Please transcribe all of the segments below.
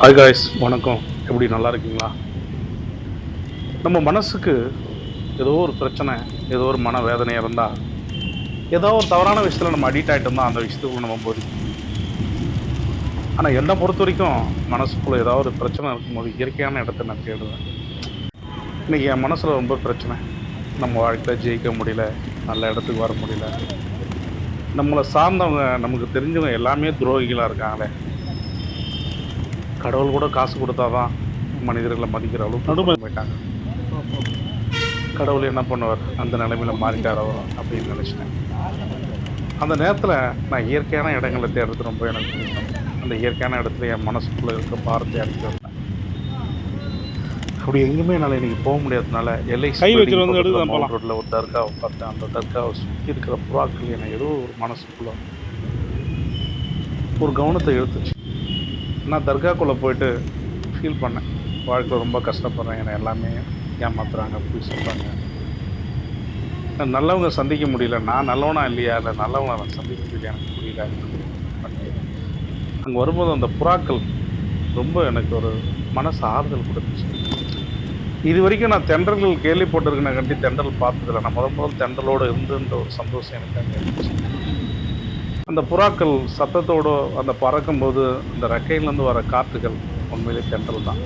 Hi guys, வணக்கம். எப்படி நல்லா இருக்கீங்களா? நம்ம மனசுக்கு ஏதோ ஒரு பிரச்சனை, ஏதோ ஒரு மன வேதனையாக இருந்தால், ஏதோ ஒரு தவறான விஷயத்தில் நம்ம அடிக்ட் ஆகிட்டோம்னா அந்த விஷயத்துக்குள்ள நம்ம போதிக்கும். ஆனால் என்னை பொறுத்த வரைக்கும் மனசுக்குள்ளே ஏதாவது ஒரு பிரச்சனை இருக்கும்போது இயற்கையான இடத்த நான் தேடுவேன். இன்றைக்கி என் மனசில் ரொம்ப பிரச்சனை. நம்ம வாழ்க்கையில் ஜெயிக்க முடியல, நல்ல இடத்துக்கு வர முடியல. நம்மளை சார்ந்தவங்க, நமக்கு தெரிஞ்சவங்க எல்லாமே துரோகிகளாக இருக்காங்களே. கடவுள் கூட காசு கொடுத்தா தான் மனிதர்களை மதிக்கிற அளவுக்கு கொண்டு போயிட்டாங்க. கடவுள் என்ன பண்ணுவார், அந்த நிலைமையில் மாறிட்டாரோ அப்படின்னு நினச்சிட்டேன். அந்த நேரத்தில் நான் இயற்கையான இடங்களை தேடுறது ரொம்ப எனக்கு பிடிக்கும். அந்த இயற்கையான இடத்துல என் மனசுக்குள்ளே இருக்க பாரத்தை அடிக்க வைப்பேன். அப்படி எங்கேயுமே என்னால் இன்றைக்கி போக முடியாததுனால மவுண்ட் ரோட்டில் ஒரு தர்காவை பார்த்தேன். அந்த தர்காவை சுற்றி இருக்கிற புறாக்கள் என்னை ஏதோ ஒரு மனசுக்குள்ளே ஒரு கவனத்தை இழுத்துச்சு. நான் தர்காக்குள்ளே போயிட்டு ஃபீல் பண்ணேன், வாழ்க்கையில் ரொம்ப கஷ்டப்படுறேன், என்னை எல்லாமே ஏமாத்துறாங்க, அப்படி சொல்கிறாங்க. நல்லவங்க சந்திக்க முடியல, நான் நல்லவனா இல்லையா, இல்லை நல்லவனை நான் சந்திக்க முடியல, எனக்கு புரியல. அங்கே வரும்போது அந்த புறாக்கள் ரொம்ப எனக்கு ஒரு மனசு ஆறுதல் கொடுத்துச்சு. இது வரைக்கும் நான் தென்றல்கள் கேள்விப்பட்டிருக்கேன், கண்டி தென்றல் பார்த்ததில்லை. நான் முதல் தென்றலோடு இருந்துன்ற ஒரு சந்தோஷம் எனக்கு அங்கே இருந்துச்சு. அந்த புறாக்கள் சத்தத்தோடு அந்த பறக்கும்போது அந்த ரெக்கையிலேருந்து வர காற்றுகள் உண்மையிலே தென்றல் தான்.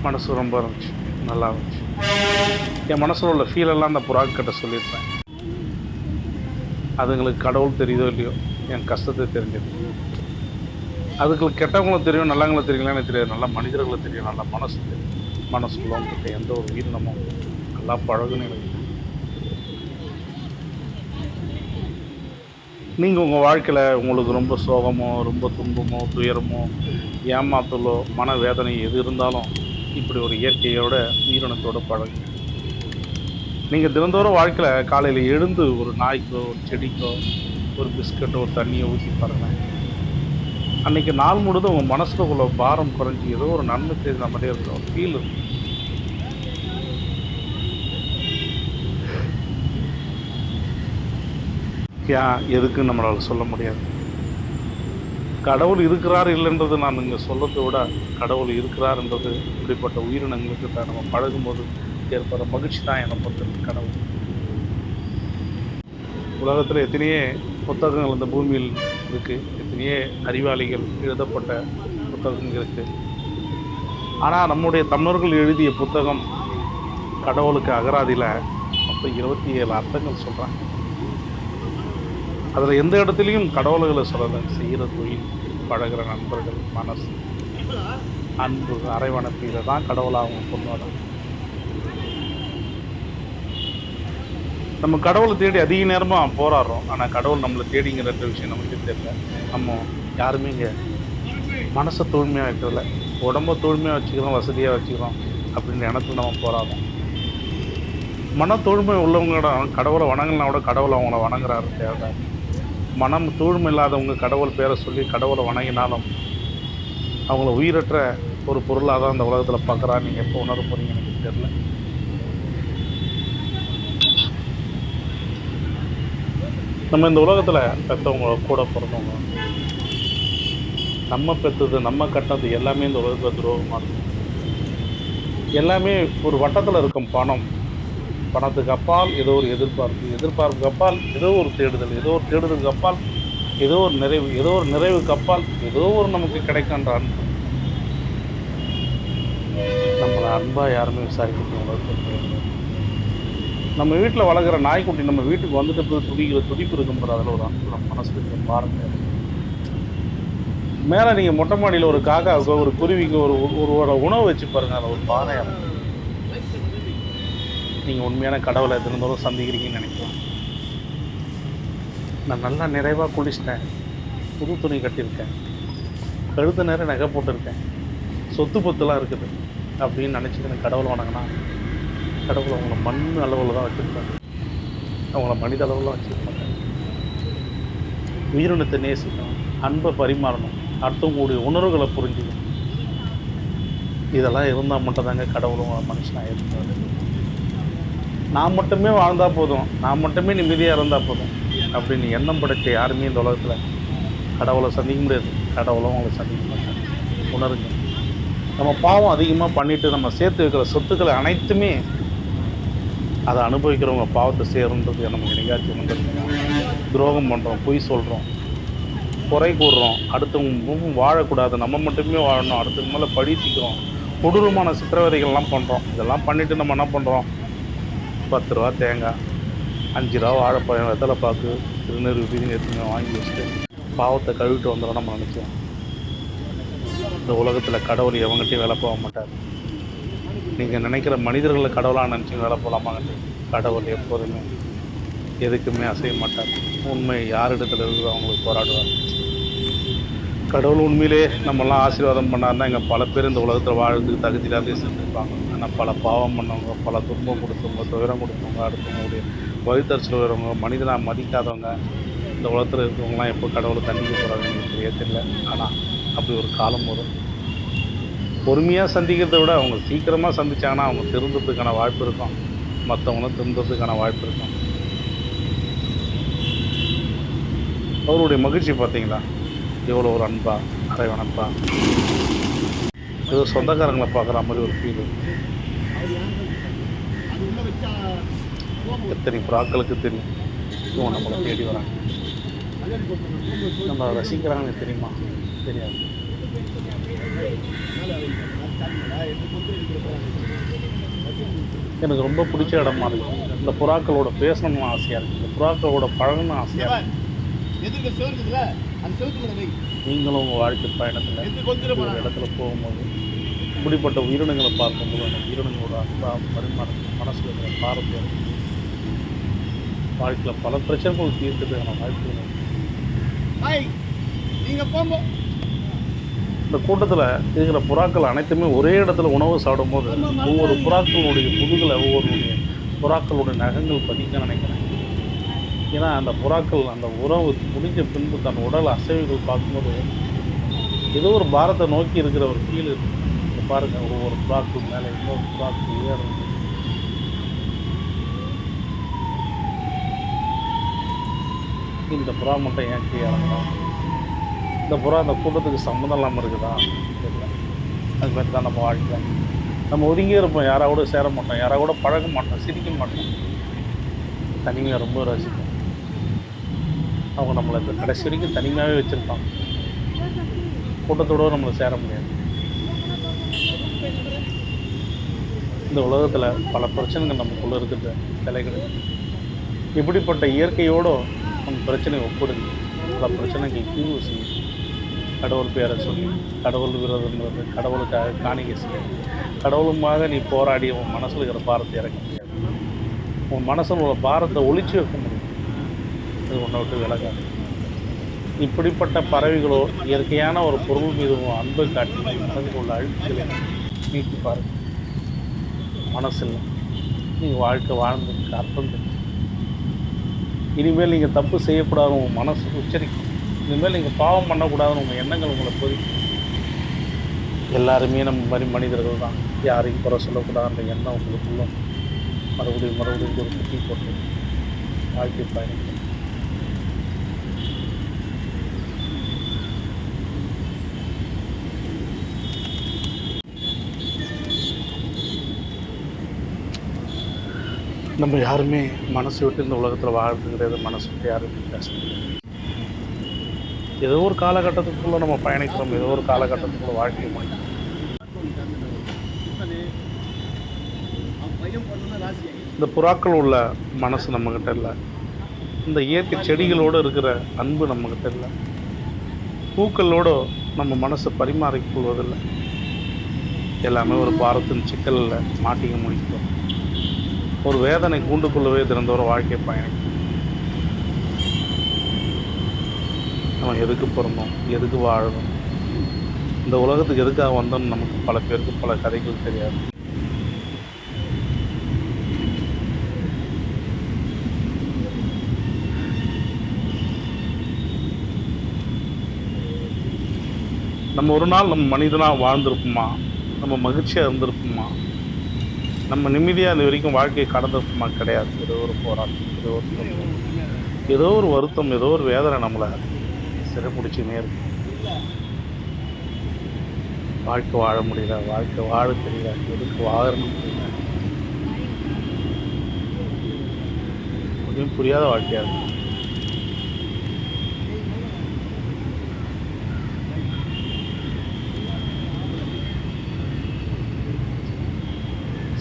மனசு ரொம்ப இருந்துச்சு, நல்லா இருந்துச்சு. என் மனசில் உள்ள ஃபீலெல்லாம் அந்த புறாக்கிட்ட சொல்லியிருப்பேன். அதுங்களுக்கு கடவுள் தெரியுதோ இல்லையோ, என் கஷ்டத்தை தெரிஞ்சது. அதுங்களுக்கு கெட்டவங்களும் தெரியும், நல்லவங்களும் தெரியலன்னு எனக்கு தெரியாது. நல்லா மனிதர்களை தெரியும், நல்லா மனசு தெரியும். மனசுள்ளவங்கிட்ட எந்த ஒரு உயிரினமும் நல்லா பழகுன்னு எனக்கு. நீங்கள் உங்கள் வாழ்க்கையில் உங்களுக்கு ரொம்ப சோகமோ, ரொம்ப துன்பமோ, துயரமோ, ஏமாத்தலோ, மனவேதனை எது இருந்தாலும் இப்படி ஒரு இயற்கையோட உயிரினத்தோடு பழகுங்க. நீங்கள் தினந்தோறும் வாழ்க்கையில் காலையில் எழுந்து ஒரு நாய்க்கோ, ஒரு செடிக்கோ, ஒரு பிஸ்கட்டோ, ஒரு தண்ணியை ஊற்றி பாருங்கள். அன்றைக்கி நாள் முழுதும் உங்கள் மனசில் உள்ள பாரம் குறைஞ்சி ஏதோ ஒரு நன்மை தெரிந்த மாதிரியே இருக்கிற ஒரு ஃபீல் இருக்கும். ஏன் எதுக்குன்னு நம்மளால் சொல்ல முடியாது. கடவுள் இருக்கிறார் இல்லைன்றது நான் இங்கே சொல்கிறத விட, கடவுள் இருக்கிறார்ன்றது இப்படிப்பட்ட உயிரினங்களுக்கு தான் நம்ம பழகும்போது ஏற்படுற மகிழ்ச்சி தான் என்னை பொறுத்தவரைக்கும் கடவுள். உலகத்தில் எத்தனையே புத்தகங்கள் இந்த பூமியில் இருக்குது, எத்தனையே அறிவாளிகள் எழுதப்பட்ட புத்தகங்கள் இருக்குது. ஆனால் நம்முடைய தமிழர்கள் எழுதிய புத்தகம் கடவுளுக்கு அகராதியில் அப்போ 27 அர்த்தங்கள் சொல்கிறாங்க. அதில் எந்த இடத்துலையும் கடவுள்களை சொல்லலை. செய்கிற தொழில், பழகிற நண்பர்கள், மனசு, அன்பு, அரவணைப்பு, இதை தான் கடவுளாக அவங்க கொண்டு வராங்க. நம்ம கடவுளை தேடி அதிக நேரமாக போராடுறோம், ஆனால் கடவுள் நம்மளை தேடிங்கிற விஷயம் நமக்கு தெரியல. நம்ம யாருமே இங்கே மனசை தூய்மையாக வைக்கிறதில்ல. உடம்பை தூய்மையாக வச்சுக்கிறோம், வசதியாக வச்சுக்கிறோம் அப்படின்ற இடத்துல நம்ம போராடுறோம். மன தூய்மை உள்ளவங்களிடம் கடவுளை வணங்கினா கூட கடவுளை அவங்கள வணங்குறாரு தேவை. மனம் தூய்மை இல்லாதவங்க கடவுள் பேரை சொல்லி கடவுளை வணங்கினாலும் அவங்கள உயிரற்ற ஒரு பொருளாக தான் அந்த உலகத்தில் பார்க்குறா. நீங்கள் எப்போ உணர போகிறீங்க எனக்கு தெரியல. நம்ம இந்த உலகத்தில் பெற்றவங்க, கூட பிறந்தவங்க, நம்ம பெற்றது, நம்ம கட்டினது எல்லாமே இந்த உலகத்தில் துரோகமாக இருக்கும். எல்லாமே ஒரு வட்டத்தில் இருக்கும். பணத்துக்கு அப்பால் ஏதோ ஒரு எதிர்பார்ப்புக்கு அப்பால் ஏதோ ஒரு தேடுதல், ஏதோ ஒரு தேடுதலுக்கு அப்பால் ஏதோ ஒரு நிறைவு, ஏதோ ஒரு நிறைவுக்கு அப்பால் ஏதோ ஒரு நமக்கு கிடைக்கின்ற அன்பு. நம்மளை அன்பாக யாருமே விசாரிக்க. நம்ம வீட்டில் வளர்க்குற நாய்க்குட்டி நம்ம வீட்டுக்கு வந்துட்டு போய் துடிப்பு இருக்கும்போது அதில் ஒரு அன்பு நம்ம மனசுக்கு பாருங்க. மேலே நீங்கள் மொட்டை மாடியில் ஒரு காக்காவுக்கோ, ஒரு குருவிக்கோ ஒரு உணவு வச்சு பாருங்கள், அதில் ஒரு பானை. நீங்கள் உண்மையான கடவுளை தினந்தோறும் சந்திக்கிறீங்கன்னு நினைக்கிறேன். நான் நல்லா நிறைவாக குளிச்சிட்டேன், புது துணி கட்டியிருக்கேன், கழுத்து நேரம் நகை போட்டிருக்கேன், சொத்து பொத்துலாம் இருக்குது அப்படின்னு நினச்சிக்கின்னு கடவுளை வணங்கினா கடவுளை அவங்கள மண் அளவில் தான் வச்சுருப்பாங்க, அவங்கள மனித அளவில் வச்சுருப்பாங்க. உயிரினத்தை நேசிக்கணும், அன்பை பரிமாறணும், அடுத்தவங்களுடைய உணர்வுகளை புரிஞ்சுக்கணும். இதெல்லாம் இருந்தால் மட்டும்தாங்க கடவுளும் மனுஷனாக இருந்தார். நான் மட்டுமே வாழ்ந்தால் போதும், நான் மட்டுமே நிம்மதியாக இருந்தால் போதும் அப்படின்னு எண்ணம் படைத்த யாருமே இந்த உலகத்தில் கடவுளை சந்திக்க முடியாது, கடவுளும் உங்களை சந்திக்க மாட்டாங்க. உணருங்க. நம்ம பாவம் அதிகமாக பண்ணிவிட்டு நம்ம சேர்த்து வைக்கிற சொத்துக்களை அனைத்துமே அதை அனுபவிக்கிறவங்க பாவத்தை சேருன்றது நமக்கு என்னைக்காச்சும் உணர்ந்துருக்கோம். துரோகம் பண்ணுறோம், பொய் சொல்கிறோம், குறை கூறுறோம், அடுத்தவங்க வாழக்கூடாது, நம்ம மட்டுமே வாழணும், அடுத்தவங்க மேலே பழி தீக்கிறோம், கொடூரமான சித்திரவதைகள்லாம் பண்ணுறோம். இதெல்லாம் பண்ணிவிட்டு நம்ம என்ன பண்ணுறோம்? 10 ரூபா தேங்காய், 5 ரூபா வாழைப்பழம், வெத்தலை பாக்கு, திருநீர் விபூதி எடுத்துங்க வாங்கி வச்சுட்டு பாவத்தை கழுவிட்டு வந்துடும் நம்ம நினச்சோம். இந்த உலகத்தில் கடவுள் எவங்கிட்டையும் வேலை போக மாட்டார். நீங்கள் நினைக்கிற மனிதர்களை கடவுளாக நினச்சி வேலை போகலாமாங்க? கடவுள் எப்போதுமே எதுக்குமே அசைய மாட்டார். உண்மை யாரிடத்தில் இருக்கிறோ அவங்களுக்கு போராடுவார். கடவுள் உண்மையிலே நம்மளாம் ஆசீர்வாதம் பண்ணார்னா இங்கே பல பேர் இந்த உலகத்தில் வாழ்றதுக்கு தகுதியில்லாதே செஞ்சுருப்பாங்க. ஆனால் பல பாவம் பண்ணவங்க, பல துன்பம் கொடுத்தவங்க, துயரம் கொடுத்தவங்க, அடுத்தவங்களுடைய வழித்தறிச்சல் வரவங்க, மனிதனாக மதிக்காதவங்க, இந்த உலகத்தில் இருக்கிறவங்களாம் எப்போ கடவுளை தண்டிக்க போகிறாங்கன்னு எனக்கு தெரியல. ஆனால் அப்படி ஒரு காலம் வரும். பொறுமையாக சந்திக்கிறத விட அவங்க சீக்கிரமாக சந்தித்தாங்கன்னா அவங்க திருந்ததுக்கான வாய்ப்பு இருக்கும், மற்றவங்களும் திருந்ததுக்கான வாய்ப்பு இருக்கும். அவருடைய மகிழ்ச்சி பார்த்தீங்களா? எவ்வளோ ஒரு அன்பா, அரைவனப்பா, ஏதோ சொந்தக்காரங்களை பார்க்குற மாதிரி ஒரு ஃபீல். எத்தனை புறாக்களுக்கு தெரியும் இவங்க நம்மளை தேடி வராங்க, நம்ம ரசிக்கிறாங்கன்னு தெரியுமா? தெரியாது. எனக்கு ரொம்ப பிடிச்ச இடமா இருக்கும். இந்த புறாக்களோட பேசணும்னு ஆசையாக இருக்குது, இந்த புறாக்களோட பழகணும்னு ஆசையாக இருக்குது. நீங்களும் உங்கள் வாழ்க்கை பயணத்தில் ஒரு இடத்துல போகும்போது இப்படிப்பட்ட உயிரினங்களை பார்க்கும்போது அந்த உயிரினங்களோட அன்பா பரிமாற்றம் மனசில் இருக்கிற பாரம்பரியம் வாழ்க்கையில் பல பிரச்சனைகள் தீர்க்கிறதுக்கான வாய்ப்புகள். இந்த கூட்டத்தில் இருக்கிற புறாக்கள் அனைத்துமே ஒரே இடத்துல உணவு சாப்பிடும்போது ஒவ்வொரு புறாக்களுடைய முதுகில் ஒவ்வொருடைய புறாக்களுடைய நகங்கள் பதிக்க நினைக்கிறேன். ஏன்னா அந்த புறாக்கள் அந்த உணவு முடிஞ்ச பின்பு தன் உடல் அசைவுகள் பார்க்கும்போது ஏதோ ஒரு பாரத்தை நோக்கி இருக்கிற ஒரு ஃபீல் இருக்குது. இங்கே பாருங்கள், ஒவ்வொரு புறாக்கள் மேலே இன்னொரு புறாக்கள் ஏறுறது. இந்த புறா மட்டும் ஏன் கீழே இறங்கலாம்? இந்த புறா அந்த கூட்டத்துக்கு சம்மந்தம் இல்லாமல் இருக்குதா? தெரியல. அது மாதிரி தான் நம்ம வாழ்க்கை. நம்ம ஒதுங்கியே இருப்போம், யாராவோட சேர மாட்டோம், யாராவோட பழக மாட்டோம், சிரிக்க மாட்டோம், தனிமையாக ரொம்ப ரசிப்போம். அவங்க நம்மளை இந்த கடைசி வரைக்கும் தனிமையாகவே வச்சுருப்பாங்க. கூட்டத்தோடு நம்மளை சேர முடியாது. இந்த உலகத்தில் பல பிரச்சனைகள் நமக்குள்ளே இருக்குது, தலைகள். இப்படிப்பட்ட இயற்கையோடு நம்ம பிரச்சனையை ஒப்பிடுங்க. பல பிரச்சனைகள் தீர்வு செய்யும். கடவுள் பேரை சொல்லி, கடவுள் விரோதம்ன்றது, கடவுளுக்காக காணிக்கை செய்ய, கடவுளுமாக நீ போராடி உன் மனசில் இருக்கிற பாரத்தை இறக்க முடியாது. உன் மனசில் உள்ள பாரத்தை ஒழிச்சு வைக்க முடியும். அது ஒன்றை விட்டு விலகாது. இப்படிப்பட்ட பறவைகளோ இயற்கையான ஒரு பொருள் மீது அன்பை காட்டி மனதில் உள்ள அழுக்குகளை நீக்கி பாருங்கள். மனசில் நீங்கள் வாழ்க்கை வாழ்ந்ததுக்கு அர்த்தம் தெரியும். இனிமேல் நீங்கள் தப்பு செய்யக்கூடாதுன்னு உங்கள் மனசு உச்சரிக்கும். இனிமேல் நீங்கள் பாவம் பண்ணக்கூடாதுன்னு உங்கள் எண்ணங்கள் உங்களை பொதிக்கும். எல்லாருமே நம்ம மாதிரி மனிதர்கள் தான், யாரையும் குறை சொல்லக்கூடாதுன்ற எண்ணம் உங்களுக்குள்ள மறுபடியும் ஒரு குட்டி போட்டு வாழ்க்கை பயணிக்கும். நம்ம யாருமே மனசு விட்டு இந்த உலகத்தில் வாழ்றதுங்கிறது மனசு விட்டு யாருமே பேசணும். ஏதோ ஒரு காலகட்டத்துக்குள்ளே நம்ம பயணிக்கிறோம், ஏதோ ஒரு காலகட்டத்துக்குள்ளே வாழ்க்கை முடியும். இந்த புறாக்கள் உள்ள மனசு நம்மக்கிட்ட இல்லை, இந்த இயற்கை செடிகளோடு இருக்கிற அன்பு நம்மக்கிட்ட இல்லை, பூக்களோடு நம்ம மனசை பரிமாறிக்கொள்வதில்லை. எல்லாமே ஒரு பாரத்தின் சிக்கலில் மாட்டிக்க முடிக்கிறோம். ஒரு வேதனை கூண்டுக்குள்ளவே திறந்தோற வாழ்க்கை பயணிக்கும். நம்ம எதுக்கு பிறந்தோம், எதுக்கு வாழணும், இந்த உலகத்துக்கு எதுக்காக வந்தோம்னு நமக்கு பல பேருக்கு பல கதைகள் தெரியாது. நம்ம ஒரு நாள் நம்ம மனிதனாக வாழ்ந்திருப்போமா, நம்ம மகிழ்ச்சியாக இருந்திருப்போமா, நம்ம நிம்மதியாக அது வரைக்கும் வாழ்க்கையை கடந்திருப்போமா? கிடையாது. ஏதோ ஒரு போராட்டம், ஏதோ ஒரு வருத்தம், ஏதோ ஒரு வேதனை நம்மளை சிறைப்பிடிச்சுனே இருக்கு. வாழ்க்கை வாழ முடியல, வாழ்க்கை வாழ தெரியல, எதுக்கு வாழணும்னு தெரியல. ஒன்றும் புரியாத வாழ்க்கையா இருக்கு.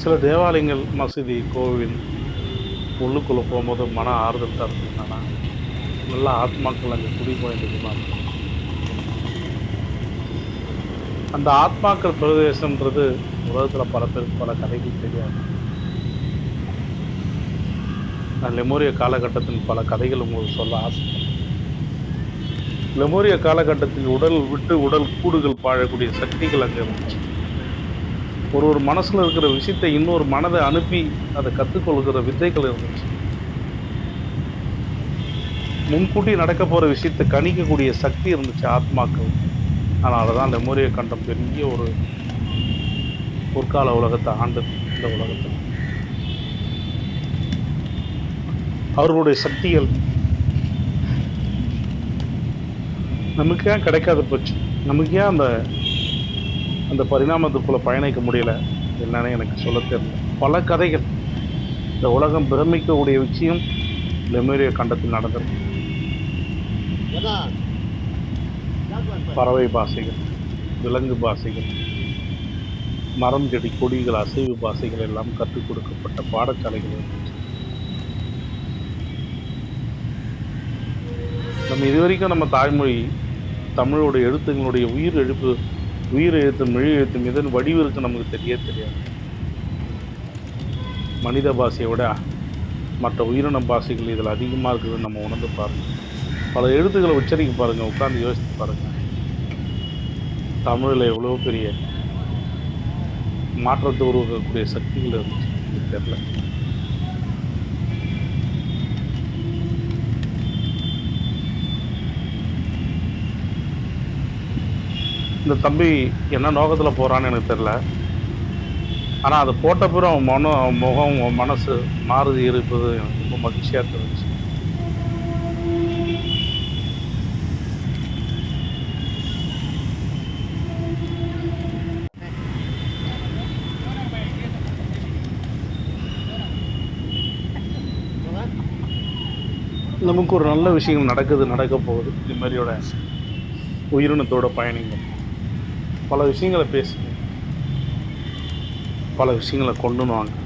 சில தேவாலயங்கள், மசூதி, கோவில் உள்ளுக்குள்ளே போகும்போது மன ஆறுதல் தருது. என்னன்னா நல்ல ஆத்மாக்கள் அங்கே குடிபோயிருந்துச்சுன்னா அந்த ஆத்மாக்கள் பிரதேசம்ன்றது உலகத்தில் பல பேருக்கு பல கதைகள் தெரியாது. நான் லெமோரிய காலகட்டத்தின் பல கதைகள் உங்களுக்கு சொல்ல ஆசைப்படுறேன். லெமோரிய காலகட்டத்தில் உடல் விட்டு உடல் கூடுகள் பாழக்கூடிய சக்திகள் அங்கே இருந்துச்சு. ஒரு மனசில் இருக்கிற விஷயத்தை இன்னொரு மனதை அனுப்பி அதை கற்றுக்கொள்கிற வித்தைகள் இருந்துச்சு. முன்கூட்டி நடக்க போகிற விஷயத்தை கணிக்கக்கூடிய சக்தி இருந்துச்சு ஆத்மாக்கள். அதனால தான் லெமோரிய கண்டம் பெரிய ஒரு பொற்கால உலகத்தை ஆண்டது. இந்த உலகத்தில் அவர்களுடைய சக்திகள் நமக்கு ஏன் கிடைக்காத போச்சு? நமக்கு ஏன் அந்த அந்த பரிணாமத்துக்குள்ளே பயணிக்க முடியல? என்னன்னு எனக்கு சொல்ல தெரியல. பல கதைகள், இந்த உலகம் பிரமிக்கக்கூடிய விஷயம் லெமோரிய கண்டத்தில் நடந்திருக்கு. பறவை பாஷைகள், விலங்கு பாஷைகள், மரம் செடி கொடிகள், அசைவு பாஷைகள் எல்லாம் கற்றுக் கொடுக்கப்பட்ட பாடசாலைகள் இருந்துச்சு. நம்ம இதுவரைக்கும் நம்ம தாய்மொழி தமிழோட எழுத்துங்களுடைய உயிர் எழுத்தும் மொழி எழுத்தும் இதன் வடிவு இருக்கு நமக்கு தெரியாது. மனித பாஷையை விட மற்ற உயிரின பாஷைகள் இதில் அதிகமாக இருக்குதுன்னு நம்ம உணர்ந்து பாருங்கள். பல எழுத்துக்களை உச்சரிக்க பாருங்கள், உட்கார்ந்து யோசித்து பாருங்கள். தமிழில் எவ்வளோ பெரிய மாற்றத்தை உருவாக்கக்கூடிய சக்திகள் இருந்துச்சு, எனக்கு தெரியல. இந்த தம்பி என்ன நோக்கத்தில் போகிறான்னு எனக்கு தெரில. ஆனால் அதை போட்ட பிறகு அவன் முகம், மனசு மாறுதி இருப்பது எனக்கு ரொம்ப மகிழ்ச்சியாக இருந்துச்சு. நமக்கு ஒரு நல்ல விஷயங்கள் நடக்க போகுது. இது மாதிரியோட உயிரினத்தோட பயணிங்கள் பல விஷயங்களை பேசுங்க, பல விஷயங்களை கொண்டு வாங்க.